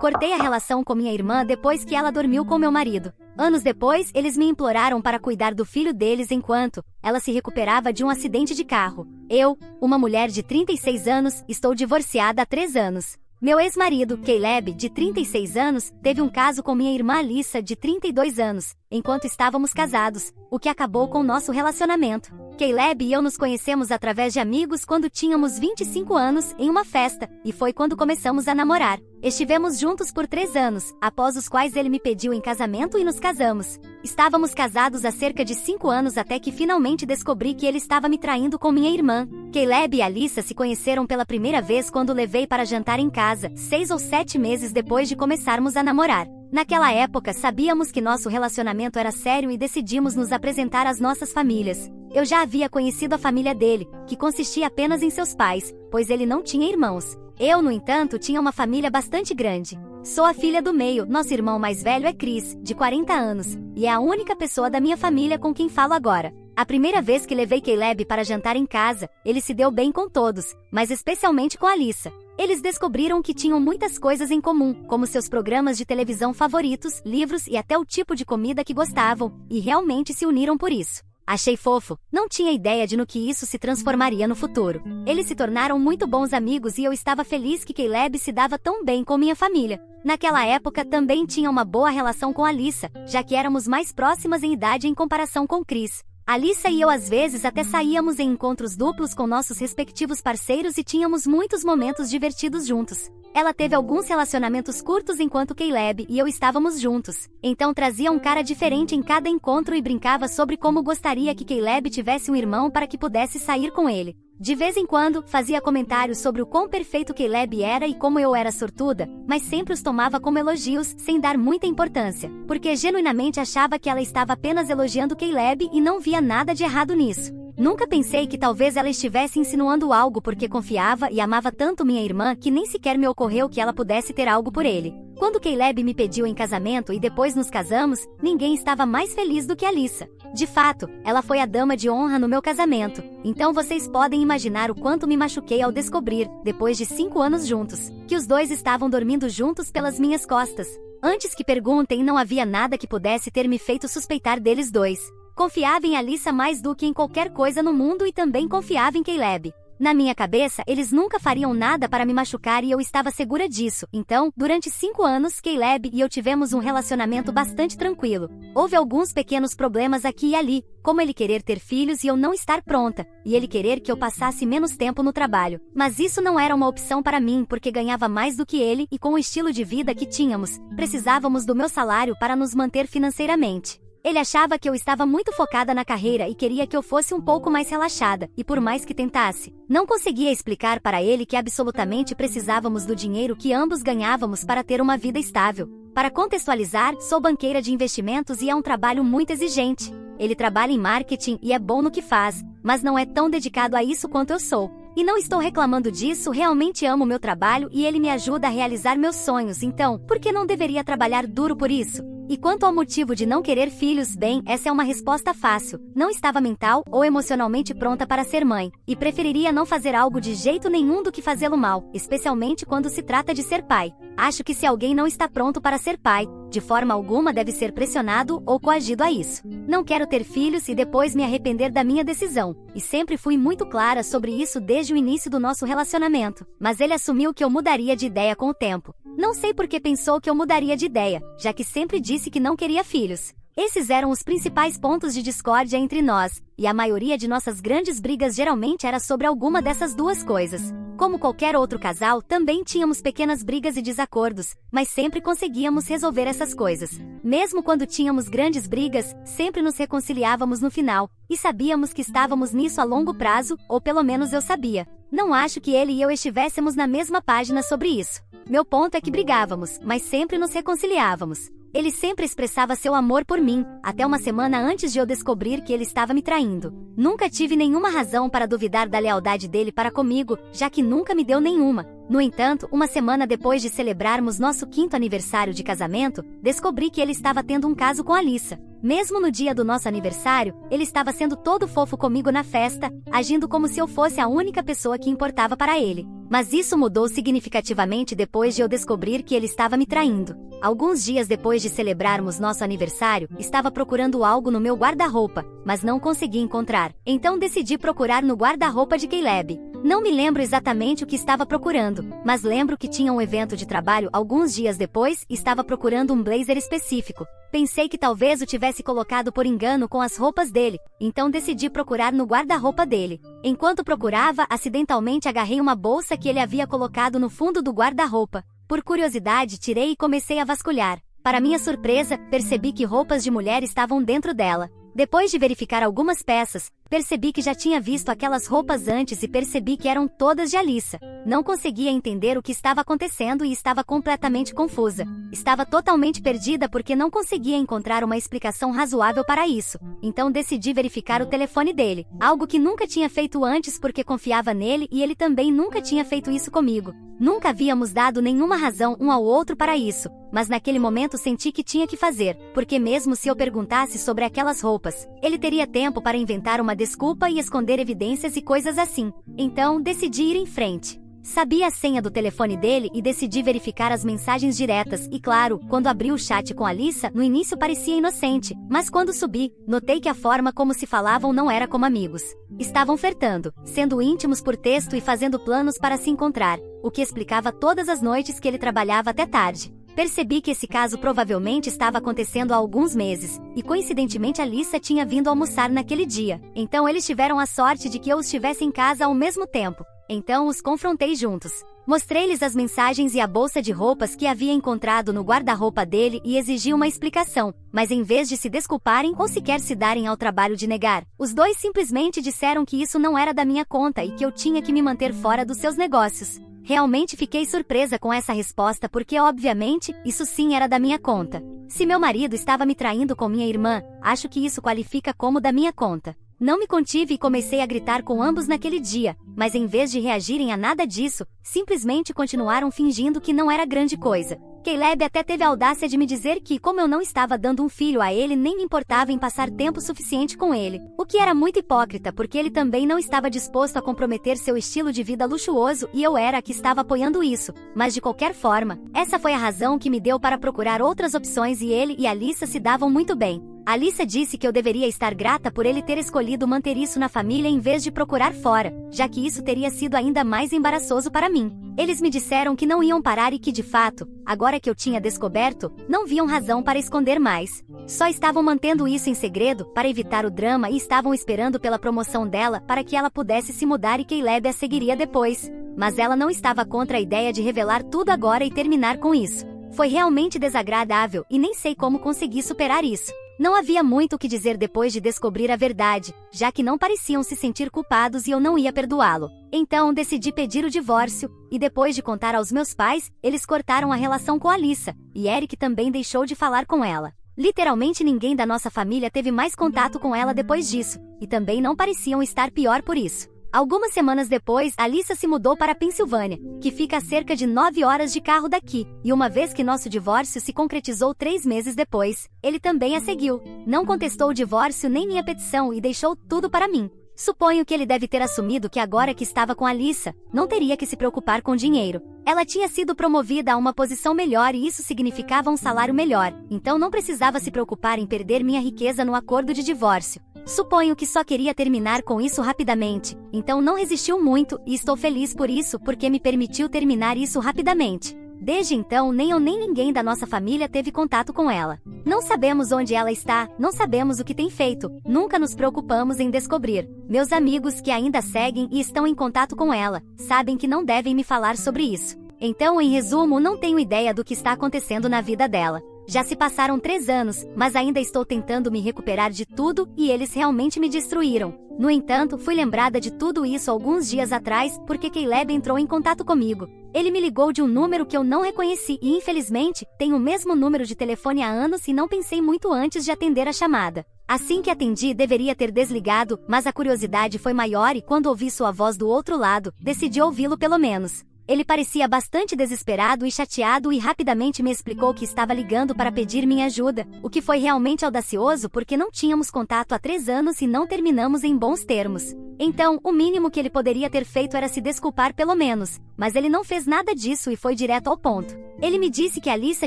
Cortei a relação com minha irmã depois que ela dormiu com meu marido. Anos depois, eles me imploraram para cuidar do filho deles enquanto ela se recuperava de um acidente de carro. Eu, uma mulher de 36 anos, estou divorciada há 3 anos. Meu ex-marido, Caleb, de 36 anos, teve um caso com minha irmã Alyssa, de 32 anos, enquanto estávamos casados, o que acabou com nosso relacionamento. Caleb e eu nos conhecemos através de amigos quando tínhamos 25 anos, em uma festa, e foi quando começamos a namorar. Estivemos juntos por 3 anos, após os quais ele me pediu em casamento e nos casamos. Estávamos casados há cerca de 5 anos até que finalmente descobri que ele estava me traindo com minha irmã. Caleb e Alyssa se conheceram pela primeira vez quando levei para jantar em casa, 6 ou 7 meses depois de começarmos a namorar. Naquela época, sabíamos que nosso relacionamento era sério e decidimos nos apresentar às nossas famílias. Eu já havia conhecido a família dele, que consistia apenas em seus pais, pois ele não tinha irmãos. Eu, no entanto, tinha uma família bastante grande. Sou a filha do meio, nosso irmão mais velho é Chris, de 40 anos, e é a única pessoa da minha família com quem falo agora. A primeira vez que levei Caleb para jantar em casa, ele se deu bem com todos, mas especialmente com Alyssa. Eles descobriram que tinham muitas coisas em comum, como seus programas de televisão favoritos, livros e até o tipo de comida que gostavam, e realmente se uniram por isso. Achei fofo, não tinha ideia de no que isso se transformaria no futuro. Eles se tornaram muito bons amigos e eu estava feliz que Caleb se dava tão bem com minha família. Naquela época também tinha uma boa relação com Alyssa, já que éramos mais próximas em idade em comparação com Chris. Alyssa e eu às vezes até saíamos em encontros duplos com nossos respectivos parceiros e tínhamos muitos momentos divertidos juntos. Ela teve alguns relacionamentos curtos enquanto Caleb e eu estávamos juntos. Então trazia um cara diferente em cada encontro e brincava sobre como gostaria que Caleb tivesse um irmão para que pudesse sair com ele. De vez em quando, fazia comentários sobre o quão perfeito Caleb era e como eu era sortuda, mas sempre os tomava como elogios, sem dar muita importância, porque genuinamente achava que ela estava apenas elogiando Caleb e não via nada de errado nisso. Nunca pensei que talvez ela estivesse insinuando algo porque confiava e amava tanto minha irmã que nem sequer me ocorreu que ela pudesse ter algo por ele. Quando Caleb me pediu em casamento e depois nos casamos, ninguém estava mais feliz do que Alyssa. De fato, ela foi a dama de honra no meu casamento, então vocês podem imaginar o quanto me machuquei ao descobrir, depois de 5 anos juntos, que os dois estavam dormindo juntos pelas minhas costas. Antes que perguntem, não havia nada que pudesse ter me feito suspeitar deles dois. Confiava em Alyssa mais do que em qualquer coisa no mundo e também confiava em Caleb. Na minha cabeça, eles nunca fariam nada para me machucar e eu estava segura disso. Então, durante 5 anos, Caleb e eu tivemos um relacionamento bastante tranquilo. Houve alguns pequenos problemas aqui e ali, como ele querer ter filhos e eu não estar pronta, e ele querer que eu passasse menos tempo no trabalho. Mas isso não era uma opção para mim porque ganhava mais do que ele e com o estilo de vida que tínhamos, precisávamos do meu salário para nos manter financeiramente. Ele achava que eu estava muito focada na carreira e queria que eu fosse um pouco mais relaxada, e por mais que tentasse, não conseguia explicar para ele que absolutamente precisávamos do dinheiro que ambos ganhávamos para ter uma vida estável. Para contextualizar, sou banqueira de investimentos e é um trabalho muito exigente. Ele trabalha em marketing e é bom no que faz, mas não é tão dedicado a isso quanto eu sou. E não estou reclamando disso, realmente amo meu trabalho e ele me ajuda a realizar meus sonhos, então, por que não deveria trabalhar duro por isso? E quanto ao motivo de não querer filhos, bem, essa é uma resposta fácil. Não estava mental ou emocionalmente pronta para ser mãe, e preferiria não fazer algo de jeito nenhum do que fazê-lo mal, especialmente quando se trata de ser pai. Acho que se alguém não está pronto para ser pai, de forma alguma deve ser pressionado ou coagido a isso. Não quero ter filhos e depois me arrepender da minha decisão, e sempre fui muito clara sobre isso desde o início do nosso relacionamento, mas ele assumiu que eu mudaria de ideia com o tempo. Não sei por que pensou que eu mudaria de ideia, já que sempre disse que não queria filhos. Esses eram os principais pontos de discórdia entre nós, e a maioria de nossas grandes brigas geralmente era sobre alguma dessas duas coisas. Como qualquer outro casal, também tínhamos pequenas brigas e desacordos, mas sempre conseguíamos resolver essas coisas. Mesmo quando tínhamos grandes brigas, sempre nos reconciliávamos no final, e sabíamos que estávamos nisso a longo prazo, ou pelo menos eu sabia. Não acho que ele e eu estivéssemos na mesma página sobre isso. Meu ponto é que brigávamos, mas sempre nos reconciliávamos. Ele sempre expressava seu amor por mim, até uma semana antes de eu descobrir que ele estava me traindo. Nunca tive nenhuma razão para duvidar da lealdade dele para comigo, já que nunca me deu nenhuma. No entanto, uma semana depois de celebrarmos nosso 5º aniversário de casamento, descobri que ele estava tendo um caso com Alyssa. Mesmo no dia do nosso aniversário, ele estava sendo todo fofo comigo na festa, agindo como se eu fosse a única pessoa que importava para ele. Mas isso mudou significativamente depois de eu descobrir que ele estava me traindo. Alguns dias depois de celebrarmos nosso aniversário, estava procurando algo no meu guarda-roupa, mas não consegui encontrar. Então decidi procurar no guarda-roupa de Caleb. Não me lembro exatamente o que estava procurando, mas lembro que tinha um evento de trabalho alguns dias depois e estava procurando um blazer específico. Pensei que talvez o tivesse colocado por engano com as roupas dele, então decidi procurar no guarda-roupa dele. Enquanto procurava, acidentalmente agarrei uma bolsa que ele havia colocado no fundo do guarda-roupa. Por curiosidade, tirei e comecei a vasculhar. Para minha surpresa, percebi que roupas de mulher estavam dentro dela. Depois de verificar algumas peças, percebi que já tinha visto aquelas roupas antes e percebi que eram todas de Alyssa. Não conseguia entender o que estava acontecendo e estava completamente confusa. Estava totalmente perdida porque não conseguia encontrar uma explicação razoável para isso. Então decidi verificar o telefone dele, algo que nunca tinha feito antes porque confiava nele e ele também nunca tinha feito isso comigo. Nunca havíamos dado nenhuma razão um ao outro para isso, mas naquele momento senti que tinha que fazer, porque mesmo se eu perguntasse sobre aquelas roupas, ele teria tempo para inventar uma desculpa e esconder evidências e coisas assim. Então, decidi ir em frente. Sabia a senha do telefone dele e decidi verificar as mensagens diretas e claro, quando abri o chat com Alyssa, no início parecia inocente, mas quando subi, notei que a forma como se falavam não era como amigos. Estavam flertando, sendo íntimos por texto e fazendo planos para se encontrar, o que explicava todas as noites que ele trabalhava até tarde. Percebi que esse caso provavelmente estava acontecendo há alguns meses, e coincidentemente Alyssa tinha vindo almoçar naquele dia. Então eles tiveram a sorte de que eu estivesse em casa ao mesmo tempo. Então os confrontei juntos. Mostrei-lhes as mensagens e a bolsa de roupas que havia encontrado no guarda-roupa dele e exigi uma explicação, mas em vez de se desculparem ou sequer se darem ao trabalho de negar, os dois simplesmente disseram que isso não era da minha conta e que eu tinha que me manter fora dos seus negócios. Realmente fiquei surpresa com essa resposta porque, obviamente, isso sim era da minha conta. Se meu marido estava me traindo com minha irmã, acho que isso qualifica como da minha conta. Não me contive e comecei a gritar com ambos naquele dia, mas em vez de reagirem a nada disso, simplesmente continuaram fingindo que não era grande coisa. Caleb até teve a audácia de me dizer que, como eu não estava dando um filho a ele, nem me importava em passar tempo suficiente com ele. O que era muito hipócrita porque ele também não estava disposto a comprometer seu estilo de vida luxuoso e eu era a que estava apoiando isso. Mas de qualquer forma, essa foi a razão que me deu para procurar outras opções e ele e Alyssa se davam muito bem. Alyssa disse que eu deveria estar grata por ele ter escolhido manter isso na família em vez de procurar fora, já que isso teria sido ainda mais embaraçoso para mim. Eles me disseram que não iam parar e que, de fato, agora que eu tinha descoberto, não viam razão para esconder mais. Só estavam mantendo isso em segredo para evitar o drama e estavam esperando pela promoção dela para que ela pudesse se mudar e Caleb a seguiria depois. Mas ela não estava contra a ideia de revelar tudo agora e terminar com isso. Foi realmente desagradável e nem sei como consegui superar isso. Não havia muito o que dizer depois de descobrir a verdade, já que não pareciam se sentir culpados e eu não ia perdoá-lo. Então decidi pedir o divórcio, e depois de contar aos meus pais, eles cortaram a relação com Alyssa, e Eric também deixou de falar com ela. Literalmente ninguém da nossa família teve mais contato com ela depois disso, e também não pareciam estar pior por isso. Algumas semanas depois, Alyssa se mudou para a Pensilvânia, que fica a cerca de 9 horas de carro daqui, e uma vez que nosso divórcio se concretizou 3 meses depois, ele também a seguiu. Não contestou o divórcio nem minha petição e deixou tudo para mim. Suponho que ele deve ter assumido que agora que estava com Alyssa, não teria que se preocupar com dinheiro. Ela tinha sido promovida a uma posição melhor e isso significava um salário melhor, então não precisava se preocupar em perder minha riqueza no acordo de divórcio. Suponho que só queria terminar com isso rapidamente, então não resistiu muito e estou feliz por isso porque me permitiu terminar isso rapidamente. Desde então, nem eu nem ninguém da nossa família teve contato com ela. Não sabemos onde ela está, não sabemos o que tem feito, nunca nos preocupamos em descobrir. Meus amigos que ainda seguem e estão em contato com ela, sabem que não devem me falar sobre isso. Então, em resumo, não tenho ideia do que está acontecendo na vida dela. Já se passaram 3 anos, mas ainda estou tentando me recuperar de tudo e eles realmente me destruíram. No entanto, fui lembrada de tudo isso alguns dias atrás porque Caleb entrou em contato comigo. Ele me ligou de um número que eu não reconheci e, infelizmente, tenho o mesmo número de telefone há anos e não pensei muito antes de atender a chamada. Assim que atendi, deveria ter desligado, mas a curiosidade foi maior e quando ouvi sua voz do outro lado, decidi ouvi-lo pelo menos. Ele parecia bastante desesperado e chateado e rapidamente me explicou que estava ligando para pedir minha ajuda, o que foi realmente audacioso porque não tínhamos contato há 3 anos e não terminamos em bons termos. Então, o mínimo que ele poderia ter feito era se desculpar pelo menos, mas ele não fez nada disso e foi direto ao ponto. Ele me disse que Alissa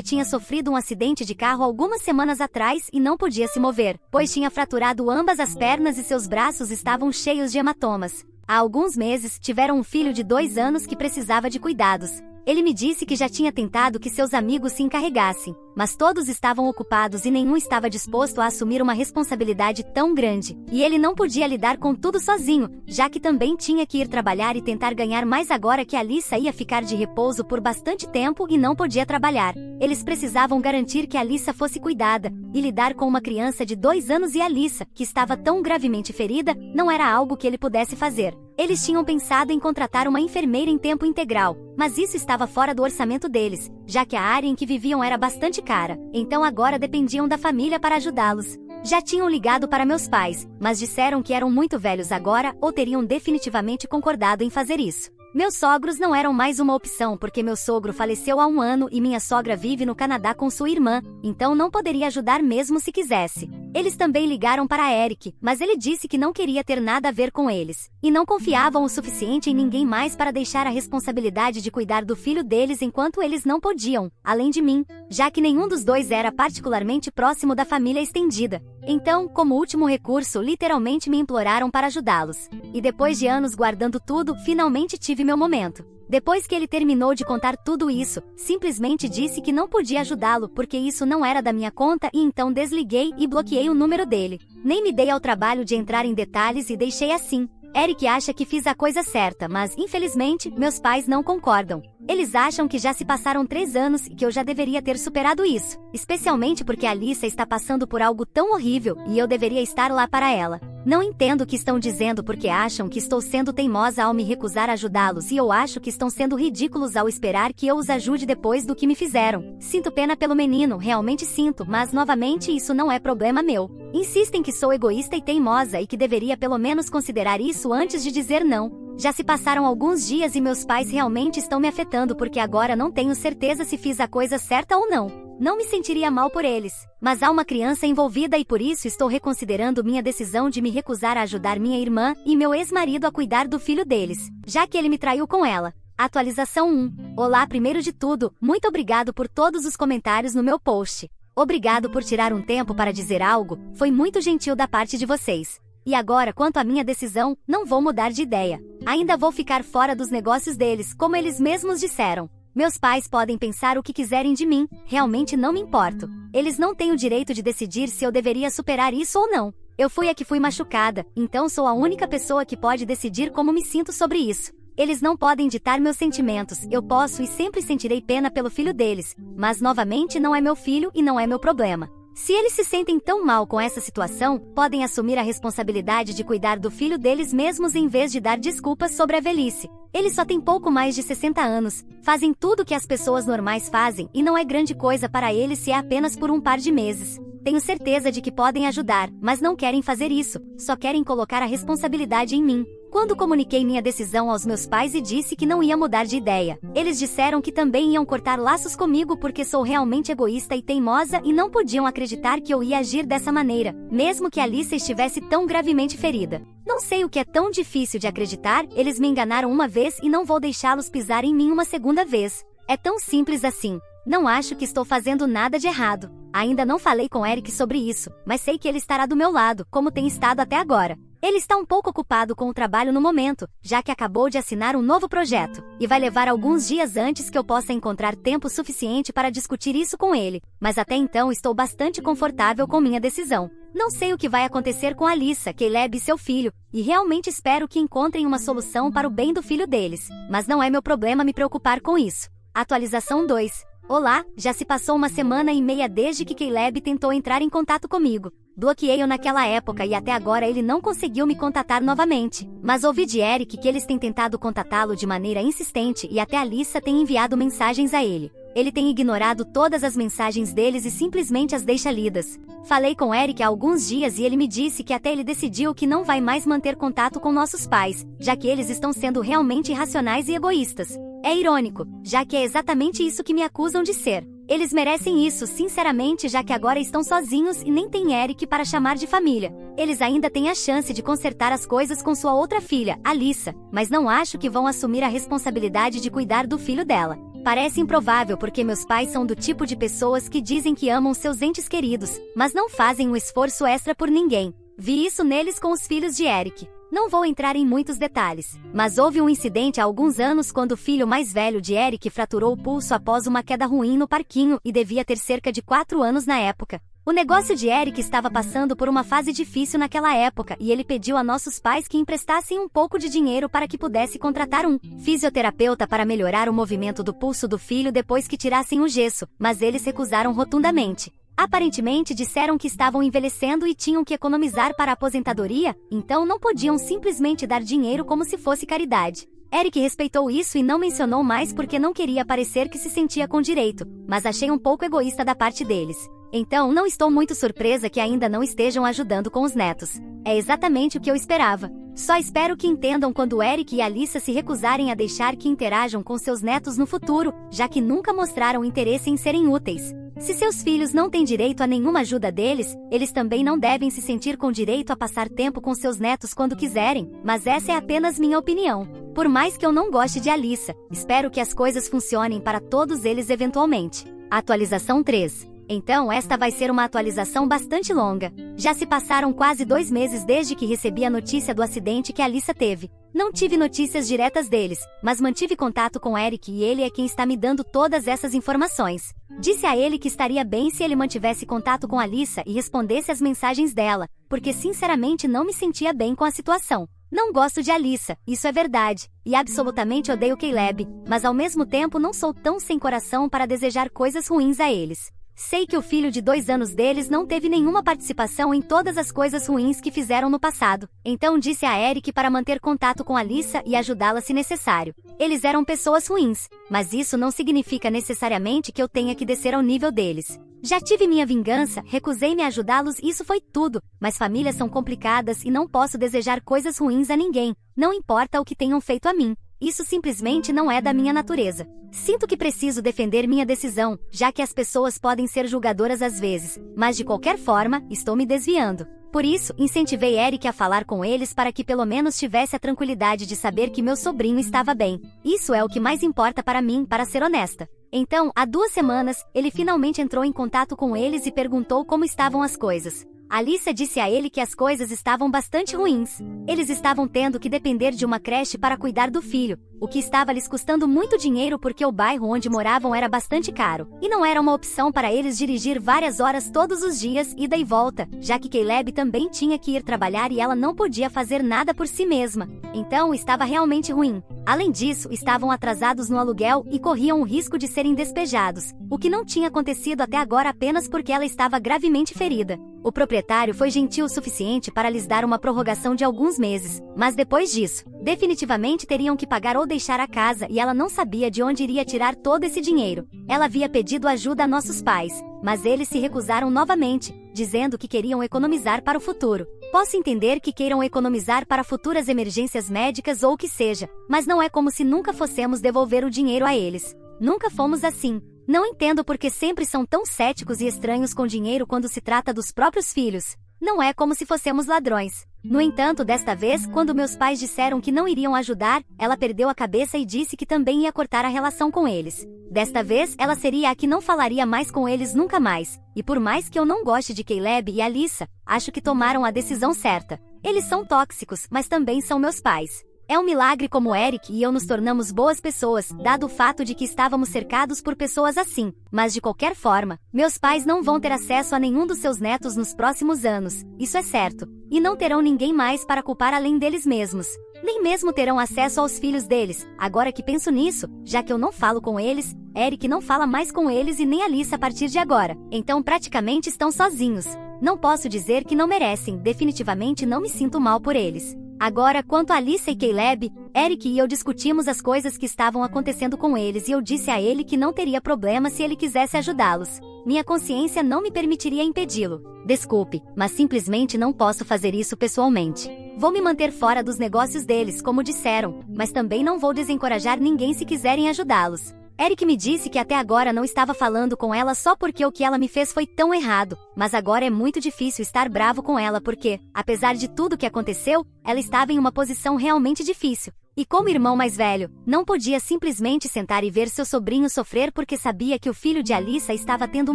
tinha sofrido um acidente de carro algumas semanas atrás e não podia se mover, pois tinha fraturado ambas as pernas e seus braços estavam cheios de hematomas. Há alguns meses, tiveram um filho de 2 anos que precisava de cuidados. Ele me disse que já tinha tentado que seus amigos se encarregassem, mas todos estavam ocupados e nenhum estava disposto a assumir uma responsabilidade tão grande. E ele não podia lidar com tudo sozinho, já que também tinha que ir trabalhar e tentar ganhar mais agora que Alissa ia ficar de repouso por bastante tempo e não podia trabalhar. Eles precisavam garantir que Alissa fosse cuidada, e lidar com uma criança de 2 anos e Alissa, que estava tão gravemente ferida, não era algo que ele pudesse fazer. Eles tinham pensado em contratar uma enfermeira em tempo integral, mas isso estava fora do orçamento deles, já que a área em que viviam era bastante cara, então agora dependiam da família para ajudá-los. Já tinham ligado para meus pais, mas disseram que eram muito velhos agora ou teriam definitivamente concordado em fazer isso. Meus sogros não eram mais uma opção porque meu sogro faleceu há 1 ano e minha sogra vive no Canadá com sua irmã, então não poderia ajudar mesmo se quisesse. Eles também ligaram para Eric, mas ele disse que não queria ter nada a ver com eles, e não confiavam o suficiente em ninguém mais para deixar a responsabilidade de cuidar do filho deles enquanto eles não podiam, além de mim, já que nenhum dos dois era particularmente próximo da família estendida. Então, como último recurso, literalmente me imploraram para ajudá-los. E depois de anos guardando tudo, finalmente tive meu momento. Depois que ele terminou de contar tudo isso, simplesmente disse que não podia ajudá-lo porque isso não era da minha conta e então desliguei e bloqueei o número dele. Nem me dei ao trabalho de entrar em detalhes e deixei assim. Eric acha que fiz a coisa certa, mas, infelizmente, meus pais não concordam. Eles acham que já se passaram 3 anos e que eu já deveria ter superado isso, especialmente porque a Alissa está passando por algo tão horrível e eu deveria estar lá para ela. Não entendo o que estão dizendo porque acham que estou sendo teimosa ao me recusar a ajudá-los e eu acho que estão sendo ridículos ao esperar que eu os ajude depois do que me fizeram. Sinto pena pelo menino, realmente sinto, mas novamente isso não é problema meu. Insistem que sou egoísta e teimosa e que deveria pelo menos considerar isso antes de dizer não. Já se passaram alguns dias e meus pais realmente estão me afetando porque agora não tenho certeza se fiz a coisa certa ou não. Não me sentiria mal por eles, mas há uma criança envolvida e por isso estou reconsiderando minha decisão de me recusar a ajudar minha irmã e meu ex-marido a cuidar do filho deles, já que ele me traiu com ela. Atualização 1. Olá, primeiro de tudo, muito obrigado por todos os comentários no meu post. Obrigado por tirar um tempo para dizer algo, foi muito gentil da parte de vocês. E agora, quanto à minha decisão, não vou mudar de ideia. Ainda vou ficar fora dos negócios deles, como eles mesmos disseram. Meus pais podem pensar o que quiserem de mim, realmente não me importo. Eles não têm o direito de decidir se eu deveria superar isso ou não. Eu fui a que fui machucada, então sou a única pessoa que pode decidir como me sinto sobre isso. Eles não podem ditar meus sentimentos, eu posso e sempre sentirei pena pelo filho deles, mas novamente não é meu filho e não é meu problema. Se eles se sentem tão mal com essa situação, podem assumir a responsabilidade de cuidar do filho deles mesmos em vez de dar desculpas sobre a velhice. Eles só têm pouco mais de 60 anos, fazem tudo o que as pessoas normais fazem e não é grande coisa para eles se é apenas por um par de meses. Tenho certeza de que podem ajudar, mas não querem fazer isso, só querem colocar a responsabilidade em mim. Quando comuniquei minha decisão aos meus pais e disse que não ia mudar de ideia, eles disseram que também iam cortar laços comigo porque sou realmente egoísta e teimosa e não podiam acreditar que eu ia agir dessa maneira, mesmo que Alissa estivesse tão gravemente ferida. Não sei o que é tão difícil de acreditar, eles me enganaram uma vez e não vou deixá-los pisar em mim uma segunda vez. É tão simples assim. Não acho que estou fazendo nada de errado. Ainda não falei com Eric sobre isso, mas sei que ele estará do meu lado, como tem estado até agora. Ele está um pouco ocupado com o trabalho no momento, já que acabou de assinar um novo projeto, e vai levar alguns dias antes que eu possa encontrar tempo suficiente para discutir isso com ele, mas até então estou bastante confortável com minha decisão. Não sei o que vai acontecer com Alissa, Caleb e seu filho, e realmente espero que encontrem uma solução para o bem do filho deles, mas não é meu problema me preocupar com isso. Atualização 2. Olá, já se passou 1,5 desde que Caleb tentou entrar em contato comigo. Bloqueei-o naquela época e até agora ele não conseguiu me contatar novamente. Mas ouvi de Eric que eles têm tentado contatá-lo de maneira insistente e até Alissa tem enviado mensagens a ele. Ele tem ignorado todas as mensagens deles e simplesmente as deixa lidas. Falei com Eric há alguns dias e ele me disse que até ele decidiu que não vai mais manter contato com nossos pais, já que eles estão sendo realmente irracionais e egoístas. É irônico, já que é exatamente isso que me acusam de ser. Eles merecem isso, sinceramente, já que agora estão sozinhos e nem tem Eric para chamar de família. Eles ainda têm a chance de consertar as coisas com sua outra filha, Alyssa, mas não acho que vão assumir a responsabilidade de cuidar do filho dela. Parece improvável porque meus pais são do tipo de pessoas que dizem que amam seus entes queridos, mas não fazem um esforço extra por ninguém. Vi isso neles com os filhos de Eric. Não vou entrar em muitos detalhes, mas houve um incidente há alguns anos quando o filho mais velho de Eric fraturou o pulso após uma queda ruim no parquinho e devia ter cerca de 4 anos na época. O negócio de Eric estava passando por uma fase difícil naquela época e ele pediu a nossos pais que emprestassem um pouco de dinheiro para que pudesse contratar um fisioterapeuta para melhorar o movimento do pulso do filho depois que tirassem o gesso, mas eles recusaram rotundamente. Aparentemente disseram que estavam envelhecendo e tinham que economizar para a aposentadoria, então não podiam simplesmente dar dinheiro como se fosse caridade. Eric respeitou isso e não mencionou mais porque não queria parecer que se sentia com direito, mas achei um pouco egoísta da parte deles. Então não estou muito surpresa que ainda não estejam ajudando com os netos. É exatamente o que eu esperava. Só espero que entendam quando Eric e Alyssa se recusarem a deixar que interajam com seus netos no futuro, já que nunca mostraram interesse em serem úteis. Se seus filhos não têm direito a nenhuma ajuda deles, eles também não devem se sentir com direito a passar tempo com seus netos quando quiserem, mas essa é apenas minha opinião. Por mais que eu não goste de Alyssa, espero que as coisas funcionem para todos eles eventualmente. Atualização 3. Então esta vai ser uma atualização bastante longa. Já se passaram quase 2 meses desde que recebi a notícia do acidente que Alyssa teve. Não tive notícias diretas deles, mas mantive contato com Eric e ele é quem está me dando todas essas informações. Disse a ele que estaria bem se ele mantivesse contato com Alyssa e respondesse às mensagens dela, porque sinceramente não me sentia bem com a situação. Não gosto de Alyssa, isso é verdade, e absolutamente odeio Caleb, mas ao mesmo tempo não sou tão sem coração para desejar coisas ruins a eles. Sei que o filho de 2 anos deles não teve nenhuma participação em todas as coisas ruins que fizeram no passado. Então disse a Eric para manter contato com Alyssa e ajudá-la se necessário. Eles eram pessoas ruins, mas isso não significa necessariamente que eu tenha que descer ao nível deles. Já tive minha vingança, recusei-me a ajudá-los e isso foi tudo. Mas famílias são complicadas e não posso desejar coisas ruins a ninguém, não importa o que tenham feito a mim. Isso simplesmente não é da minha natureza. Sinto que preciso defender minha decisão, já que as pessoas podem ser julgadoras às vezes, mas de qualquer forma, estou me desviando. Por isso, incentivei Eric a falar com eles para que pelo menos tivesse a tranquilidade de saber que meu sobrinho estava bem. Isso é o que mais importa para mim, para ser honesta. Então, há 2 semanas, ele finalmente entrou em contato com eles e perguntou como estavam as coisas. Alyssa disse a ele que as coisas estavam bastante ruins. Eles estavam tendo que depender de uma creche para cuidar do filho, o que estava lhes custando muito dinheiro porque o bairro onde moravam era bastante caro, e não era uma opção para eles dirigir várias horas todos os dias, ida e volta, já que Caleb também tinha que ir trabalhar e ela não podia fazer nada por si mesma. Então estava realmente ruim. Além disso, estavam atrasados no aluguel e corriam o risco de serem despejados, o que não tinha acontecido até agora apenas porque ela estava gravemente ferida. O proprietário foi gentil o suficiente para lhes dar uma prorrogação de alguns meses, mas depois disso, definitivamente teriam que pagar ou deixar a casa e ela não sabia de onde iria tirar todo esse dinheiro. Ela havia pedido ajuda a nossos pais, mas eles se recusaram novamente, dizendo que queriam economizar para o futuro. Posso entender que queiram economizar para futuras emergências médicas ou o que seja, mas não é como se nunca fossemos devolver o dinheiro a eles. Nunca fomos assim. Não entendo porque sempre são tão céticos e estranhos com dinheiro quando se trata dos próprios filhos. Não é como se fossemos ladrões. No entanto, desta vez, quando meus pais disseram que não iriam ajudar, ela perdeu a cabeça e disse que também ia cortar a relação com eles. Desta vez, ela seria a que não falaria mais com eles nunca mais. E por mais que eu não goste de Caleb e Alyssa, acho que tomaram a decisão certa. Eles são tóxicos, mas também são meus pais. É um milagre como Eric e eu nos tornamos boas pessoas, dado o fato de que estávamos cercados por pessoas assim. Mas de qualquer forma, meus pais não vão ter acesso a nenhum dos seus netos nos próximos anos, isso é certo. E não terão ninguém mais para culpar além deles mesmos. Nem mesmo terão acesso aos filhos deles. Agora que penso nisso, já que eu não falo com eles, Eric não fala mais com eles e nem Alyssa a partir de agora. Então praticamente estão sozinhos. Não posso dizer que não merecem, definitivamente não me sinto mal por eles. Agora, quanto a Alyssa e Caleb, Eric e eu discutimos as coisas que estavam acontecendo com eles e eu disse a ele que não teria problema se ele quisesse ajudá-los. Minha consciência não me permitiria impedi-lo. Desculpe, mas simplesmente não posso fazer isso pessoalmente. Vou me manter fora dos negócios deles, como disseram, mas também não vou desencorajar ninguém se quiserem ajudá-los. Eric me disse que até agora não estava falando com ela só porque o que ela me fez foi tão errado, mas agora é muito difícil estar bravo com ela porque, apesar de tudo que aconteceu, ela estava em uma posição realmente difícil. E como irmão mais velho, não podia simplesmente sentar e ver seu sobrinho sofrer porque sabia que o filho de Alyssa estava tendo um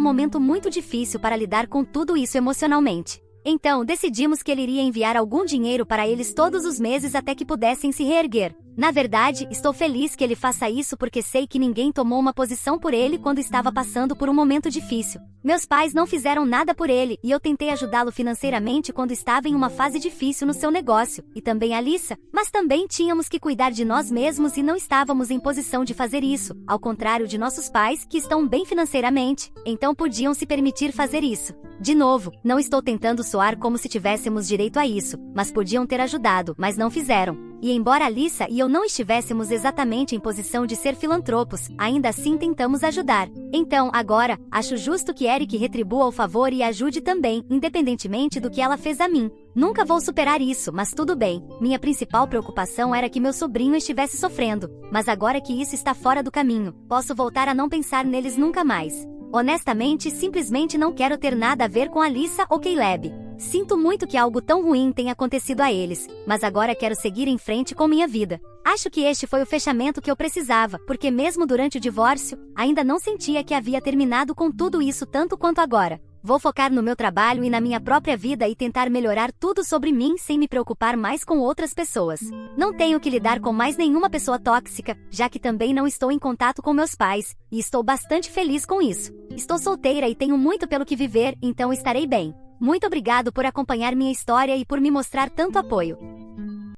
momento muito difícil para lidar com tudo isso emocionalmente. Então, decidimos que ele iria enviar algum dinheiro para eles todos os meses até que pudessem se reerguer. Na verdade, estou feliz que ele faça isso porque sei que ninguém tomou uma posição por ele quando estava passando por um momento difícil. Meus pais não fizeram nada por ele e eu tentei ajudá-lo financeiramente quando estava em uma fase difícil no seu negócio, e também a Alyssa, mas também tínhamos que cuidar de nós mesmos e não estávamos em posição de fazer isso, ao contrário de nossos pais, que estão bem financeiramente, então podiam se permitir fazer isso. De novo, não estou tentando soar como se tivéssemos direito a isso, mas podiam ter ajudado, mas não fizeram. E embora Alyssa e eu não estivéssemos exatamente em posição de ser filantropos, ainda assim tentamos ajudar. Então, agora, acho justo que Eric retribua o favor e ajude também, independentemente do que ela fez a mim. Nunca vou superar isso, mas tudo bem. Minha principal preocupação era que meu sobrinho estivesse sofrendo, mas agora que isso está fora do caminho, posso voltar a não pensar neles nunca mais. Honestamente, simplesmente não quero ter nada a ver com Alyssa ou Caleb. Sinto muito que algo tão ruim tenha acontecido a eles, mas agora quero seguir em frente com minha vida. Acho que este foi o fechamento que eu precisava, porque mesmo durante o divórcio, ainda não sentia que havia terminado com tudo isso tanto quanto agora. Vou focar no meu trabalho e na minha própria vida e tentar melhorar tudo sobre mim sem me preocupar mais com outras pessoas. Não tenho que lidar com mais nenhuma pessoa tóxica, já que também não estou em contato com meus pais, e estou bastante feliz com isso. Estou solteira e tenho muito pelo que viver, então estarei bem. Muito obrigado por acompanhar minha história e por me mostrar tanto apoio.